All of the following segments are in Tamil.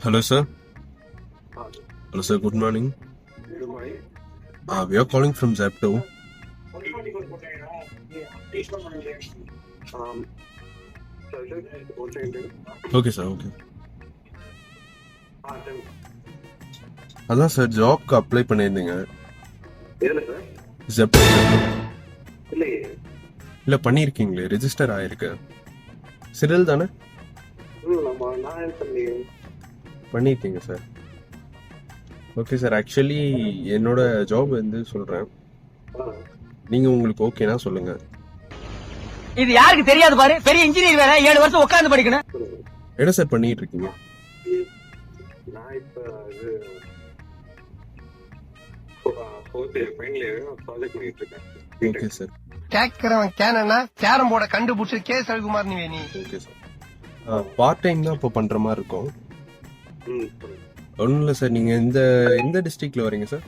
Hello, sir. Hello, sir. Good morning. We are calling from Zepto. Okay, sir. Okay. அதான் சார் ஜாப்க்கு அப்ளை பண்ணியிருந்தீங்க. ஜெப்டோ இல்லை பண்ணியிருக்கீங்களே, ரெஜிஸ்டர் ஆயிருக்கு. சிரில் தானே பண்ணியிருக்கீங்க சார். ஓகே சார், ஆக்சுவலி என்னோட ஜாப் வந்து சொல்கிறேன், நீங்கள் உங்களுக்கு ஓகேனா சொல்லுங்க. இது யாருக்கு தெரியாது பாரு, பெரிய இன்ஜினியர் வேற 7 வருஷம் உட்கார்ந்து படிக்கணும். என்ன சார் பண்ணிட்டு இருக்கீங்க? Okay sir. கேக்குறவன் கேனா கேரம் போர்டை கண்டுபிடிச்சு கேஸ் ரவிக்குமார் நீ வேணி. Okay sir. பார்ட் டைம் தான் இப்போ பண்ற மாதிரி இருக்கும். ஒன்றும் இல்லை சார். நீங்க எந்த டிஸ்ட்ரிக்ட்ல வரீங்க sir?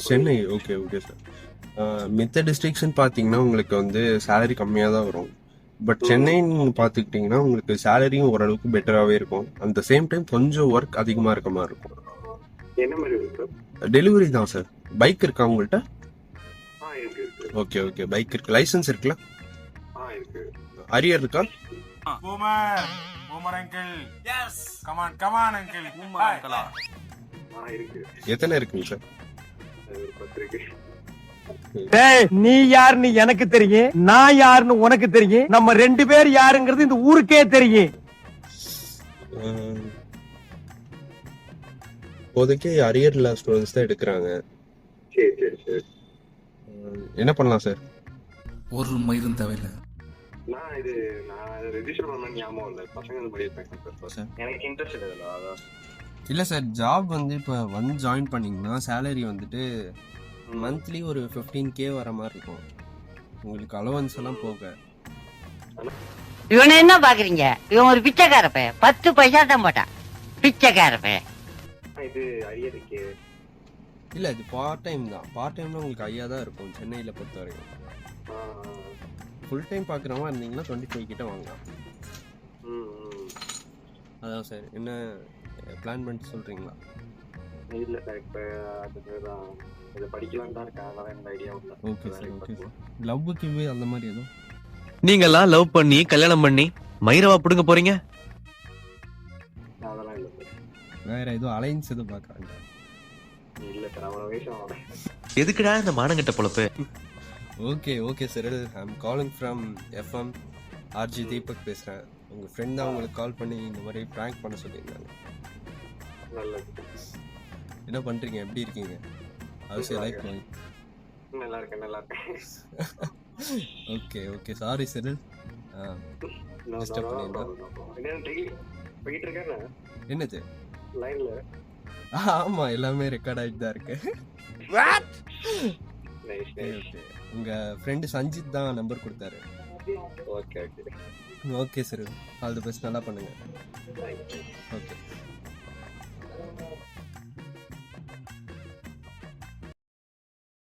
Chennai. Okay okay sir. மித்த டிஸ்ட்ரிக்ட்ஸ்ன்னு பார்த்தீங்கன்னா உங்களுக்கு வந்து சேலரி கம்மியாக தான் வரும். பட் சென்னைன்னு பார்த்துக்கிட்டிங்கன்னா உங்களுக்கு சேலரியும் ஓரளவுக்கு பெட்டராகவே இருக்கும். அந்த சேம் டைம் கொஞ்சம் ஒர்க் அதிகமாக இருக்க மாதிரி இருக்கும். டெலிவரி தான் சார். பைக் இருக்கா உங்கள்கிட்ட? ஓகே ஓகே, பைக் இருக்கு. லைசன்ஸ் இருக்குல்ல? அரியர் இருக்கா? எத்தனை இருக்குங்க சார்? நீ யாருன்னு எனக்கு தெரியும், நான் யாருன்னு உனக்கு தெரியும். நம்ம 2 பேர் யாருங்கிறது இந்த ஊருக்கே தெரியும். இப்போதைக்கு அரியர்ல ஸ்டூடெண்ட்ஸ் தான் எடுக்கிறாங்க. என்ன பண்ணலாம் சார்? ஒரு மயிரும் தேவையில்லை. இல்லை சார், ஜாப் வந்து இப்போ ஜாயின் பண்ணிங்கன்னா சேலரி வந்துட்டு மந்த்லி ஒரு 15K வர மாதிரி இருக்கும். உங்களுக்கு அலவன்ஸ் எல்லாம் போக. இவனை என்ன பாக்குறீங்க? இவன் ஒரு பிச்சைக்காரப்ப, 10 பைசா தான் போட்டான். பிச்சைக்காரப்ப. இல்லை, இது பார்ட் டைம் தான். பார்ட் டைம்ல உங்களுக்கு ஐயா தான் இருக்கும் சென்னையில் பொறுத்த வரைக்கும். ஃபுல் டைம் பார்க்குறவங்க இருந்தீங்கன்னா 25 கிட்ட வாங்கலாம். அதான் சார், என்ன பிளான் பண்ணிட்டு சொல்கிறீங்களா? இல்லை சார், இப்போ அதுக்கு தான் இதை படிக்கலாம் தான் இருக்கேன். அதெல்லாம் எந்த ஐடியாவும் இல்லை. Okay sir. Okay sir. லவ்வுக்கு அந்த மாதிரி எதுவும்? நீங்கெல்லாம் லவ் பண்ணி கல்யாணம் பண்ணி மயிரவா புடுங்க போறீங்க? அதெல்லாம் இல்லை சார். வேற எதுவும் அலைன்ஸ் எதுவும் பார்க்குறாங்க? இல்லை சார், அவ்வளோ வயசு. எதுக்குடா இந்த மானங்கிட்ட பொழப்பு? Okay okay sir. I'm calling from FM. RJ Deepak பேசுகிறேன். உங்கள் ஃப்ரெண்ட் தான் உங்களுக்கு கால் பண்ணி இந்த மாதிரி ப்ராங்க் பண்ண சொல்லியிருந்தாங்க. நல்லது. என்ன பண்ணுறீங்க? எப்படி இருக்கீங்க? அவசியம் லைக் பண்ணி. நல்லா இருக்கேன், நல்லா இருக்கேன். Okay okay, sorry sir. Disturb பண்ணியிருந்தேன். போயிட்டு இருக்கேன். என்னது லைன்ல? ஆமாம், எல்லாமே ரெக்கார்ட் ஆகிட்டு தான் இருக்கு. ஓகே, உங்கள் ஃப்ரெண்டு சஞ்சித் தான் நம்பர் கொடுத்தாரு. Okay okay okay sir. All the best. நல்லா பண்ணுங்க. ஓகே.